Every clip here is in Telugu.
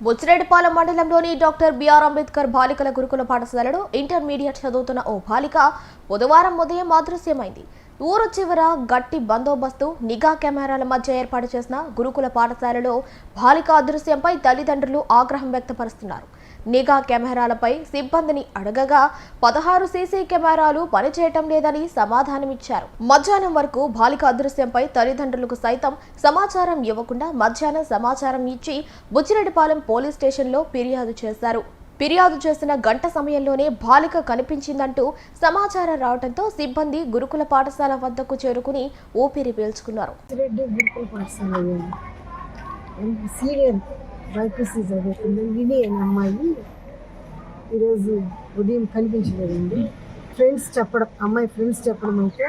బుచ్చిరెడ్డిపాలెం మండలంలోని డాక్టర్ బిఆర్ అంబేద్కర్ బాలికల గురుకుల పాఠశాలలో ఇంటర్మీడియట్ చదువుతున్న ఓ బాలిక బుధవారం ఉదయం అదృశ్యమైంది. ఊరు చివర గట్టి బందోబస్తు నిఘా కెమెరాల మధ్య ఏర్పాటు చేసిన గురుకుల పాఠశాలలో బాలిక అదృశ్యంపై తల్లిదండ్రులు ఆగ్రహం వ్యక్తపరుస్తున్నారు. నిఘా కెమెరాలపై సిబ్బందిని అడగగా 16 సీసీ కెమెరాలు పనిచేయటం లేదని సమాధానమిచ్చారు. మధ్యాహ్నం వరకు బాలిక అదృశ్యంపై తల్లిదండ్రులకు సైతం సమాచారం ఇవ్వకుండా మధ్యాహ్నం సమాచారం ఇచ్చి బుచ్చిరెడ్డిపాలెం పోలీస్ స్టేషన్లో ఫిర్యాదు చేశారు. ఫిర్యాదు చేసిన గంట సమయంలోనే బాలిక కనిపించిందంటూ సమాచారం రావడంతో సిబ్బంది గురుకుల పాఠశాల వద్దకు చేరుకుని ఊపిరి పీల్చుకున్నారు. అమ్మాయి ఈరోజు ఉదయం కనిపించలేదండి. అమ్మాయి ఫ్రెండ్స్ చెప్పడం అయితే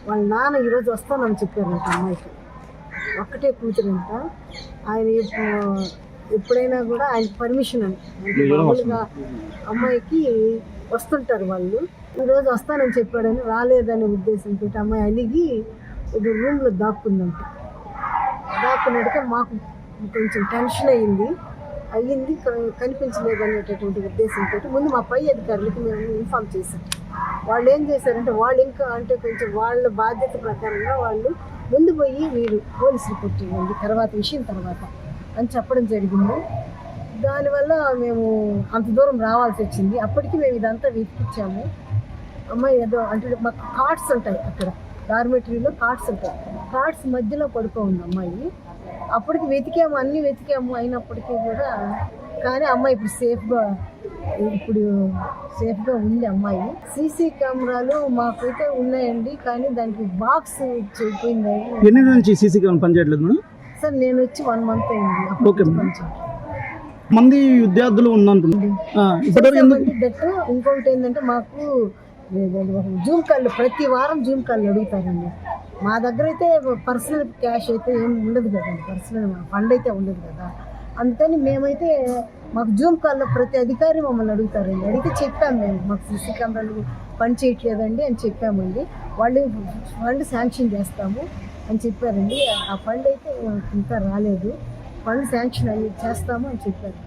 వాళ్ళ నాన్న ఈరోజు వస్తానని చెప్పారంట. అమ్మాయికి ఒక్కటే కూతురంట. ఆయన ఎప్పుడైనా కూడా ఆయన పర్మిషన్ అంటే మామూలుగా అమ్మాయికి వస్తుంటారు వాళ్ళు. ఈరోజు వస్తానని చెప్పాడని రాలేదనే ఉద్దేశంతో అమ్మాయి అలిగి రూమ్లో దాక్కున్నట్టు మాకు కొంచెం టెన్షన్ అయ్యింది. కనిపించలేదనేటటువంటి ఉద్దేశంతో ముందు మా పై అధికారులకు మేము ఇన్ఫామ్ చేశాం. వాళ్ళు ఏం చేశారంటే వాళ్ళు ఇంకా అంటే కొంచెం వాళ్ళ బాధ్యత ప్రకారంగా వాళ్ళు ముందు పోయి మీరు పోలీస్ రిపోర్ట్ చేయండి విషయం తర్వాత అని చెప్పడం జరిగింది. దానివల్ల మేము అంత దూరం రావాల్సి వచ్చింది. అప్పటికి మేము ఇదంతా వెతికిచ్చాము. అమ్మాయి ఏదో అంటే మాకు కార్డ్స్ ఉంటాయి, అక్కడ డార్మెటరీలో కార్డ్స్ ఉంటాయి. కార్డ్స్ మధ్యలో పడుకో ఉంది అమ్మాయి. అప్పటికి అన్నీ వెతికాము అయినప్పటికీ కూడా కానీ అమ్మాయి ఇప్పుడు సేఫ్గా ఉంది. అమ్మాయి సీసీ కెమెరాలు మాకైతే ఉన్నాయండి, కానీ దానికి బాక్స్ చెడిపోయింది. ఎన్ని నుంచి సీసీ కెమెరా పనిచేయట్లేదు సార్? నేను వచ్చి 1 month అయింది. మంది విద్యార్థులు ఇంకొకటి ఏంటంటే మాకు జూమ్ కాల్ ప్రతి వారం జూమ్ కాల్ అడుగుతారండి. మా దగ్గర అయితే పర్సనల్ క్యాష్ అయితే ఏం ఉండదు కదండి, పర్సనల్ ఫండ్ అయితే ఉండదు కదా. అందుకని మేమైతే మాకు జూమ్ కాల్లో ప్రతి అధికారి మమ్మల్ని అడుగుతారండి. అడిగితే చెప్పాము మేము మాకు సీసీ కెమెరాలు పని చేయట్లేదండి అని చెప్పామండి. వాళ్ళు ఫండ్ శాంక్షన్ చేస్తాము అని చెప్పారండి. ఆ ఫండ్ అయితే ఇంకా రాలేదు. ఫండ్ శాంక్షన్ చేస్తాము అని చెప్పారు.